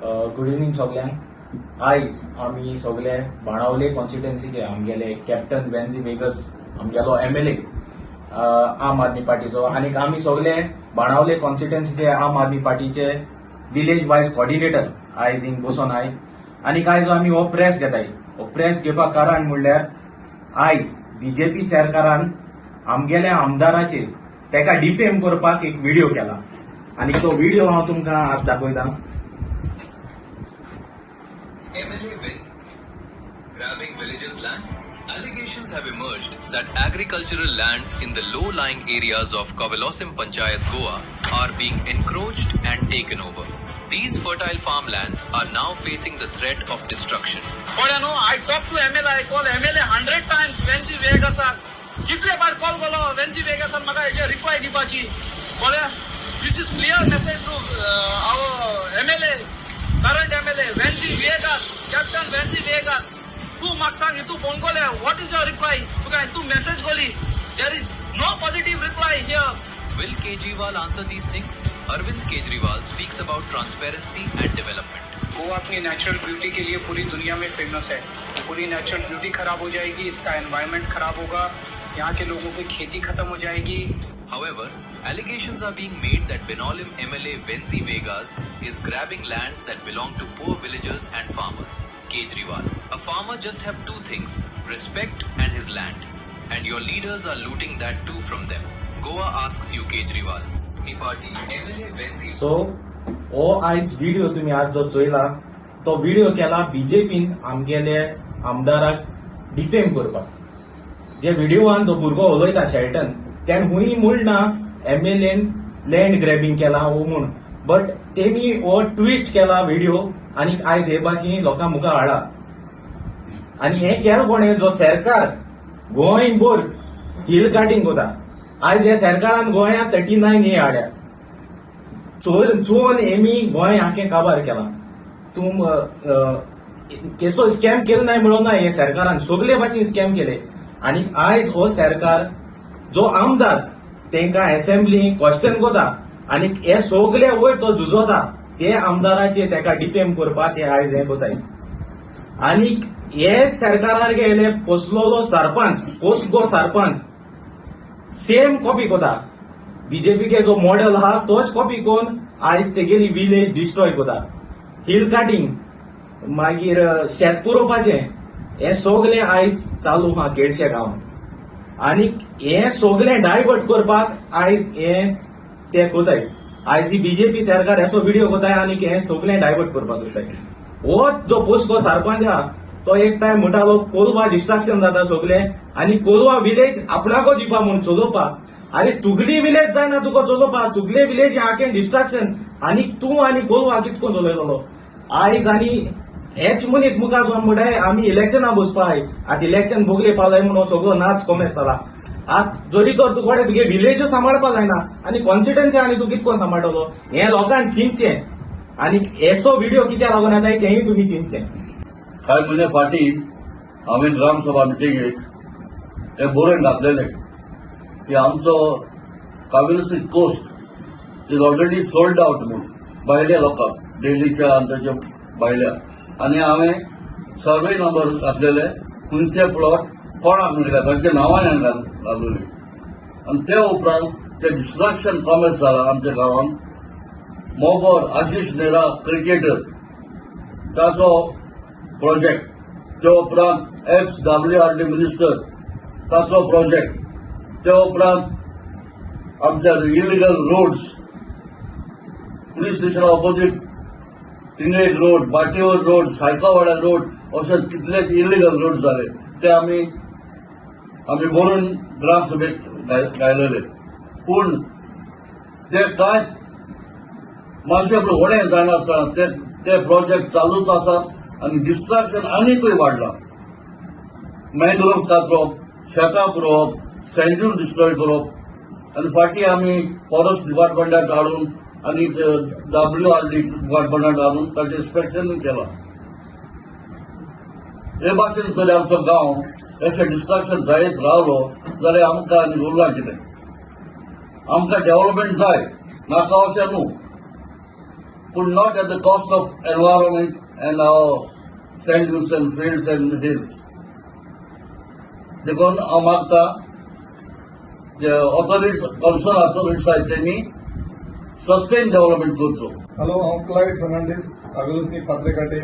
Good evening सगळ्यांक. आयज आमी सगळे बाणावले कॉन्स्टिट्युएन्सीचे आमगेले कॅप्टन वेन्झी वेगस आमगेलो MLA आम आदमी पार्टीचो आनी आमी सगळे बाणावले कॉन्स्टिट्युएन्सीचे आम आदमी पार्टीचे विलेज वायज कॉर्डिनेटर आयज हिंग बसून आय. आनी आयज आमी हो प्रेस घेताय. हो प्रेस घेवपाक कारण म्हणल्यार आयज बीजेपी सरकारान आमगेल्या आमदाराचेर तेका डिफेम करपाक एक व्हिडिओ केला आनी तो व्हिडिओ हांव तुमकां आज दाखयतां. MLA wins. Grabbing villagers' land. Allegations have emerged that agricultural lands in the low-lying areas of Kavilosim Panchayat, Goa are being encroached and taken over. These fertile farmlands are now facing the threat of destruction. But you know, I talked to MLA, I call MLA 100 times, Vencey Vegasan. कितले बार call केलो वेन्झी वेगासान म्हाका हेजे reply दिवपाची. बोले this is clear message to our MLA, current MLA Venzy Viegas, captain Venzy Viegas. तू म्हाका सांग तू फोन कोले व्हॉट इज युअर रिप्लाय. तुका तू मेसेज कोली there is no positive reply here. Will Kejriwal answer these things? Arvind Kejriwal speaks about transparency and development. Goa अपनी natural beauty के लिए पूरी दुनिया में फेमस है. पूरी नेचुरल ब्यूटी खराब हो जाएगी, इसका एनवायरनमेंट खराब होगा, यहाँ के लोगों की खेती खत्म हो जाएगी. However, allegations are being made that Benolim MLA Vencey Vegas is grabbing lands that belong to poor villagers and farmers. Kejriwal, a farmer just have two things, respect and his land. And your leaders are looting that too from them. Goa asks you, Kejriwal. Apni party MLA Vencey. So हो आयज video तुम्ही आज जो चोयला तो video केला बीजेपीन आमगेले आमदाराक defame करपाक. जे व्हिडिओवान तो भुरगो उलयता शेल्टन त्यान हुंय म्हणना MLAन लँड ग्रॅबिंग केला हो म्हूण, बट तेणी हो ट्विस्ट केला व्हिडिओ आनी आयज हे भाशेन लोकां मुखार हाडला. आनी हें केलें कोणें जो सरकार गोंयभर हिल काटिंग कोता. आयज ह्या सरकारान गोंयांत 39 हे हाडल्या. चोन एमी गोंय हाके काबार केला. तूं केसो स्कॅम केलो नाही म्हणून ना हे सरकारान सगळे भाशेन स्कॅम केले. आनी आयज हो सरकार जो आमदार तेंका असेंब्ली क्वेश्चन कोता आनी हे सगळे वयर तो झुजोता ते आमदाराचे तेका डिफेम करपाक ते आयज हे कोताय. आनी हे सरकारार गेले पोसलोलो सरपंच पोस्टगो सरपंच सेम कॉपी कोता. बीजेपी के जो मॉडेल हा तोच कॉपी कोन आयज तेगेली विलेज डिस्ट्रॉय कोता. हिल काटिंग मागीर शेत पुरोवपाचें हे सगळे आयज चालू हा केळशे गांवांत. आनी हे सगळे डायवर्ट करपाक आयज हे ते कोताय. आयज ही बीजेपी सरकार हेचो व्हिडिओ कोताय आनी हे सगळे डायवर्ट करपाक कोताय. हो जो पोस्को सरपंच हा तो एक टायम म्हणटालो कोलवा डिस्ट्रक्शन जाता सगळे आनी कोलवा विलेज आपणाको दिवपा म्हणून चलोवपाक. अरे तुगली विलेज जायना तुका चलोवपाक. तुगले विलेज हाके डिस्ट्रक्शन आनी तूं आनी कोलवा कितको चलयतलो. आयज आनी हेच मनीस मुखार जो म्हणटाय आमी इलेक्शनां बसपाय. आतां इलेक्शन भोगले पावलाय म्हणून सगळो नाच कॉमेस जाला. आत जोरी तर तुकडे तुगे विलेज सांबाळपा जायना आनी कॉन्स्टिट्युएन्सी आनी तूं कितको सांबाळटलो. हे लोकांक चिंतचें आनी हेचो व्हिडिओ कित्याक लागून येताय तेंय तुमी चिंतचें. कांय म्हयने फाटीं हांवें ग्रामसभा मिटिंगेक हे बरोवन घातलेलें की आमचो Kaveri coast is already sold out म्हणून भायल्या लोकांक डेलीच्या आनी ताच्या भायल्या. आनी हांवें सर्वे नंबर घातलेले खंयचे प्लॉट कोणाक मेळटा तांच्या नांवान हांवें घाललेली. आनी ते उपरांत ते डिस्ट्रक्शन कॉमेस जाला आमच्या गांवांत. मोबर आशिश नेरा क्रिकेटर ताचो प्रोजेक्ट, ते उपरांत ex-WRD मिनिस्टर ताचो प्रोजेक्ट, ते उपरांत आमच्या इलिगल रोड्स पुलीस स्टेशना ऑपोजीट इंग्लेज रोड, बाटीवर रोड, सायकावाडा रोड अशे कितलेच इलिगल रोड जाले ते आमी बरोवन ग्रामसभेक घायलेले. पूण ते कांय मातशें व्हडें जायनासतना ते प्रोजेक्ट चालूच आसात आनी डिस्ट्रक्शन आनीकूय वाडलां. मॅंग्रोव्स कातरप, शेतां पुरोवप, सँड्यून डिस्ट्रॉय करप आनी फाटीं आमी फॉरेस्ट डिपार्टमेंटाक हाडून आनी WRD डिपार्टमेंटाक हाडून ताचें इन्स्पेक्शन केलां. हे भाशेन जर आमचो गांव अशें डिस्ट्रक्शन जायत रावलो जाल्यार आमकां आनी उरलां कितें. आमकां डेव्हलपमेंट जाय नाका अशें न्हू. पूण not at the cost of environment and our sand dunes and fields and hills. देखून हांव मागता जे ऑथॉरिटीज कन्सर्न ऑथॉरिटीज आहात त्यांनी सस्टेन डेव्हलपमेंट करचो. हॅलो, हांव क्लायड फर्नांडीस, कावेलोसी पात्रेकाटे.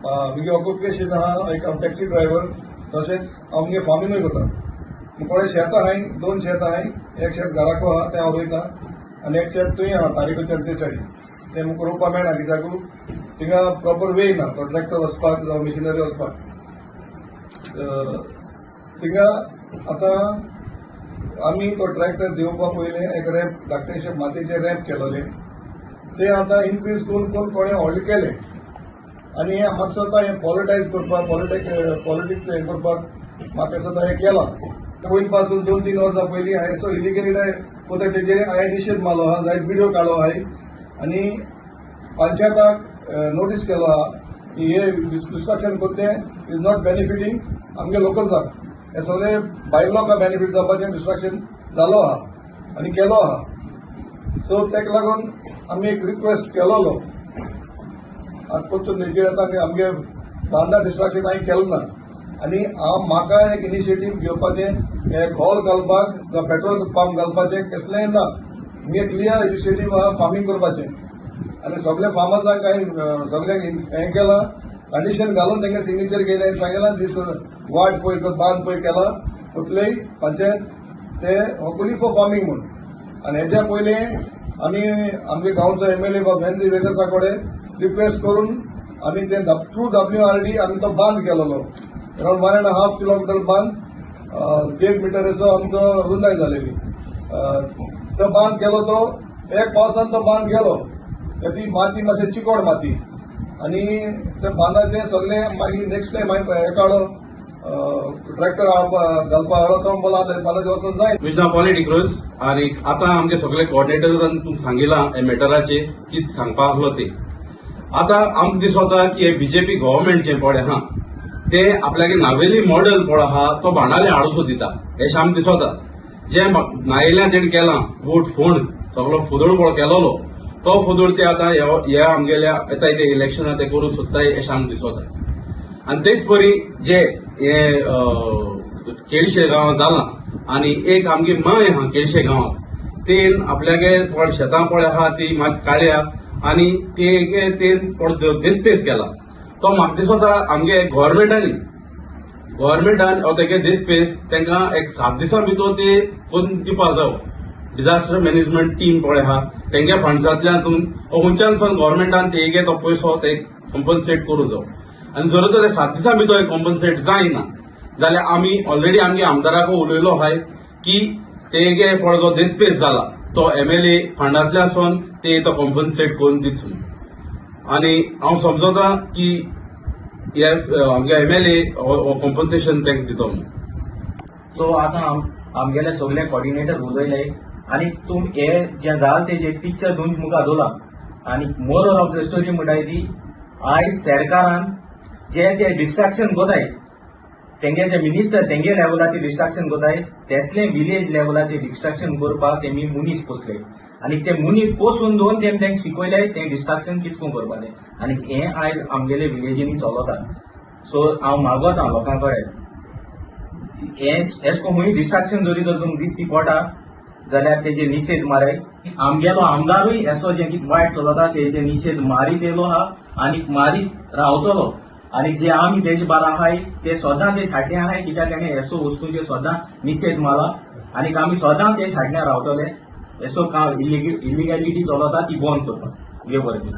म्हगे ऑक्युपेशन आहा एक टॅक्सी ड्रायव्हर, तशेंच हांव म्हगे फार्मिंगूय करता. कोणे शेत आहाय, 2 शेत आहाय. एक शेत घराको आहा तें हांव रोयता आनी एक शेत थंय आहा तारीकोच्या ते सायडीन. तें म्हाका रोवपा मेळना कित्याक थिंगा प्रॉपर वे ना तो ट्रॅक्टर वचपाक जावं मिशिनरी वचपाक. थिंगा आतां आमी तो ट्रॅक्टर देवपा पयलें एक रॅम्प धाकटेशे मातयेचे रॅम्प केलोले. ते आतां इन्क्रीज करून कोणें हॉल्ड केले आनी म्हाका स्वता हें पॉलिटायज करपाक पॉलिटिक्स हें करपाक म्हाका स्वता हें केलां. पयलीं पासून 2-3 वर्सां पयलीं हांवें सो इलिगेलिटी कोता तेजेर हांवें निशेध मारलो आहा, जायत व्हिडिओ काडलो आहाय आनी पंचायताक नोटीस केलो आहा की हे डिस्ट्रक्शन कोत्तें इज नॉट बेनिफिटींग आमगे लोकल्साक. हे सगळे भायल्या लोकांक बेनिफीट जावपाचें डिस्ट्रक्शन जालो आहा आनी केलो आहा. सो तेका लागून आमी एक रिक्वेस्ट केलोलो. आतां परतून हेजेर येता की आमगे बांदा डिस्ट्रक्शन हांवें केलो ना आनी म्हाका एक इनिशिएटीव घेवपाचें एक हॉल घालपाक जावं पेट्रोल पंप घालपाचें कसलेंय ना. मी क्लियर इनिशिएटीव आहा फार्मिंग करपाचें आनी सगळे फार्मर्सांक हांवें सगळ्यांक हें केलां, कंडिशन घालून तांकां सिग्नेचर केलें, सांगलां दीस वाट पळय बांद पळय केला उतलेय पंचायत ते ओनली फॉर फार्मिंग म्हणून. आनी हेच्या पयलीं आमी आमगे गांवचो MLA बाब वेन्सी वेगसा कडेन रिक्वेस्ट करून आमी ते थ्रू WRD आमी तो बांद केलोलो. अराउंड 1.5 किलोमीटर बांद 1 मिटर असो आमचो रुंदाय जालेली. तो बांद केलो, तो एक पावसान तो बांद गेलो. ती माती मातशें चिकोड माती आनी ते बांदाचें सगळें मागीर नेक्स्ट टायम हांवें हें काडलो ट्रॅक्टर घालपा हाडलो. तो बोला आतां बांदाचें वचून जाय. विजना पॉलिटिक्स आनी आतां आमगे सगळे कॉर्डिनेटरान तुमकां सांगिलां हे मॅटराचेर कितें सांगपा आसलो ते. आतां आमकां दिसता की हे BJP गव्हर्मेंट जें पळय आहा ते आपल्यागे नावेली मॉडेल पळय आहा तो भांडाले हाडूसो दिता हें आमकां दिसता. जें नायिल्ल्यान तेणें केलां वोट फोंड सगळो फुदळ पळय केलोलो तो फुदळ ते आतां हे आमगेल्या येता ते इलेक्शनां ते करूं सोदताय अशें आमकां दिसता. आनी तेच परी जे हे केळशे गांवांत जालां आनी एक आमगे माय आहा केळशे गांवांत तेन आपल्यागे थोडे शेतां पळय आहा ती मात काडल्या आनी तेन थोडो देस्पेस केला. तो म्हाका दिसता आमगे गव्हर्मेंटान तेगे देस्पेस तांकां एक 7 दिसां भितर ते करून दिवपा जावो. डिझास्टर मॅनेजमेंट टीम पळय आहा तेंगे फंड्सांतल्यान खंयच्यान सावन गव्हर्मेंटान तेगे तो पयसो ते कॉम्पन्सेट करूं जावो. आनी जर तर 7 दिसां भितर कॉम्पन्सेट जायना जाल्यार आमी ऑलरेडी आमगे आमदाराक उलयलो आहाय की तेगे पळय जो देस्पेस जाला तो MLA फंडांतल्यान ते तो कॉम्पन्सेट करून दितलो. आनी हांव समजता की हे आमगे MLA कॉम्पन्सेशन तांकां दितो म्हणून. सो आतां आमगेले सगळे कॉर्डिनेटर उलयले आनी हे जें जालें तेजे पिक्चर तुमचे मुखार दवरला. आनी मोरल ऑफ द स्टोरी म्हणटाय ती आयज सरकारान जे ते डिस्ट्रक्शन कोताय तेंगे जे मिनिस्टर तेंगे लेवलाचे डिस्ट्रक्शन कोताय तेसले विलेज लेवलाचे डिस्ट्रक्शन करपाक तेमी मुनीस पोसले आनी ते मुनीस पोसून दोन तेंकां शिकयले तें डिस्ट्रक्शन कितको करपाचें आनी हें आयज आमगेले विलेजींनी चलता. सो हांव मागोता लोकां कडेन एश को खूंय डिस्ट्रक्शन जरी तर तुमकां दिसती पडटा जाल्यार तेजे निशेध माराय. आमगेलो आमदारूय हेचो जें कितें वायट चलता तेजे निशेध मारीत येयलो आहा आनी मारीत रावतलो. आनी जे आमी तेजे बारा आहाय ते सदां ते छाटणे आहाय कित्याक ताणें हेसो वस्तूंचेर सदां निशेध मारला आनी आमी सदां ते छाटण्यार रावतले. हेसो इलिगॅलिटी चलता ती बंद करपाक. हे बरें.